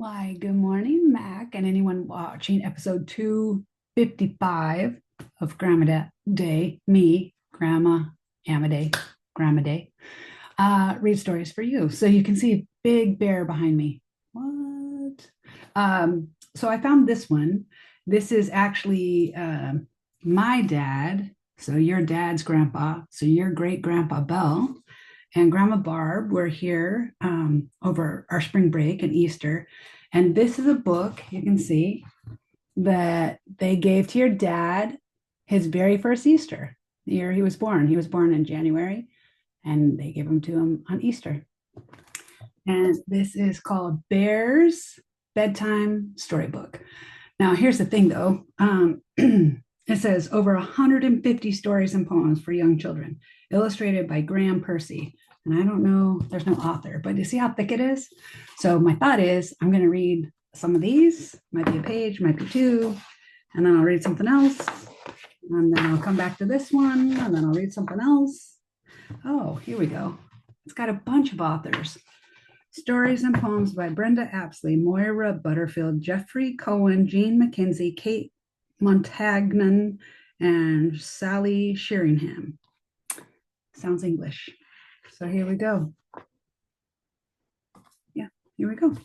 Why, good morning, Mac, and anyone watching episode 255 of GRAMidei, me, Grandma Amadei, GRAMidei, read stories for you. So you can see a big bear behind me. What? So I found this one. This is actually my dad. So your dad's grandpa. So your great grandpa Bell and Grandma Barb were here over our spring break and Easter. And this is a book you can see that they gave to your dad his very first Easter, the year he was born. He was born in January, and they gave them to him on Easter. And this is called Bear's Bedtime Storybook. Now, here's the thing though. It says over 150 stories and poems for young children, illustrated by Graham Percy. And I don't know, there's no author, but you see how thick it is? So my thought is I'm going to read some of these, might be a page, might be two, and then I'll read something else. And then I'll come back to this one, and then I'll read something else. Oh, here we go. It's got a bunch of authors. Stories and poems by Brenda Apsley, Moira Butterfield, Jeffrey Cohen, Jean McKenzie, Kate Montagnon, and Sally Sheringham. Sounds English. So here we go. Yeah, here we go.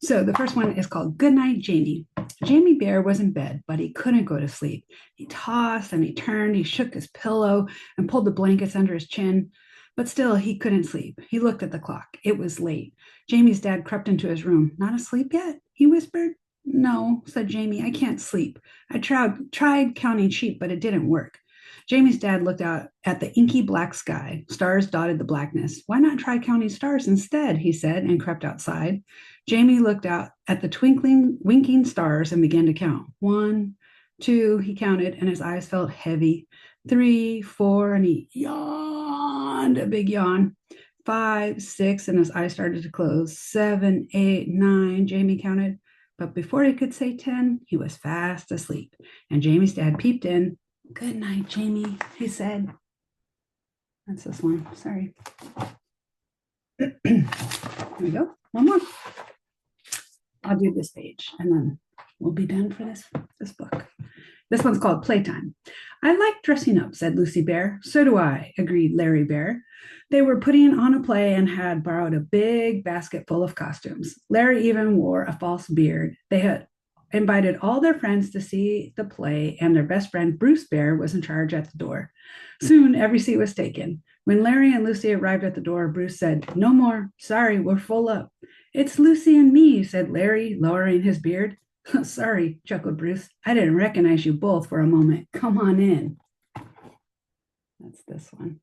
So the first one is called Goodnight, Jamie. Jamie Bear was in bed, but he couldn't go to sleep. He tossed and he turned, he shook his pillow and pulled the blankets under his chin, but still he couldn't sleep. He looked at the clock. It was late. Jamie's dad crept into his room. Not asleep yet? He whispered. No, said Jamie, I can't sleep. I tried counting sheep, but it didn't work. Jamie's dad looked out at the inky black sky. Stars dotted the blackness. Why not try counting stars instead? He said, and crept outside. Jamie looked out at the twinkling, winking stars and began to count. 1, 2, he counted, and his eyes felt heavy. 3, 4, and he yawned, a big yawn. 5, 6, and his eyes started to close. 7, 8, 9, Jamie counted. But before he could say 10, he was fast asleep. And Jamie's dad peeped in. Good night, Jamie, he said. That's this one. Sorry. Here we go. One more. I'll do this page and then we'll be done for this book. This one's called Playtime. I like dressing up, said Lucy Bear. So do I, agreed Larry Bear. They were putting on a play and had borrowed a big basket full of costumes. Larry even wore a false beard. They had invited all their friends to see the play, and their best friend, Bruce Bear, was in charge at the door. Soon, every seat was taken. When Larry and Lucy arrived at the door, Bruce said, No more. Sorry, we're full up. It's Lucy and me, said Larry, lowering his beard. Sorry, chuckled Bruce. I didn't recognize you both for a moment. Come on in. That's this one.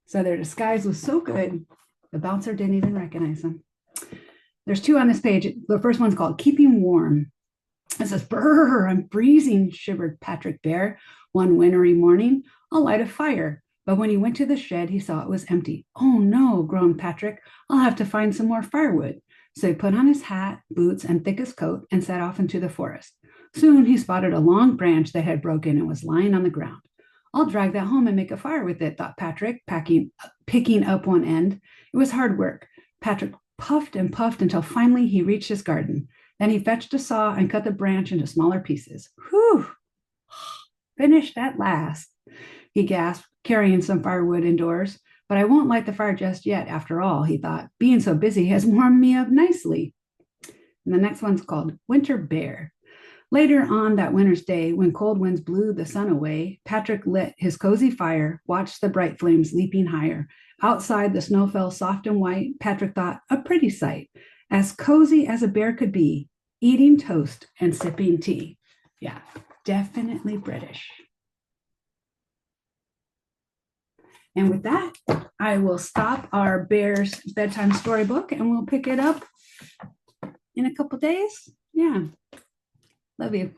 So their disguise was so good, the bouncer didn't even recognize them. There's two on this page. The first one's called Keeping Warm. It says, Brr, I'm freezing, shivered Patrick Bear. One wintry morning, I'll light a fire. But when he went to the shed, he saw it was empty. Oh no, groaned Patrick. I'll have to find some more firewood. So he put on his hat, boots, and thickest coat and set off into the forest. Soon he spotted a long branch that had broken and was lying on the ground. I'll drag that home and make a fire with it, thought Patrick, picking up one end. It was hard work. Patrick puffed and puffed until finally he reached his garden. Then he fetched a saw and cut the branch into smaller pieces. Whew! Finished at last, he gasped, carrying some firewood indoors. But I won't light the fire just yet, after all, he thought. Being so busy has warmed me up nicely. And the next one's called Winter Bear. Later on that winter's day, when cold winds blew the sun away, Patrick lit his cozy fire, watched the bright flames leaping higher. Outside, the snow fell soft and white. Patrick thought, a pretty sight, as cozy as a bear could be, eating toast and sipping tea. Yeah, definitely British. And with that, I will stop our Bear's Bedtime Storybook and we'll pick it up in a couple days. Yeah. Love you.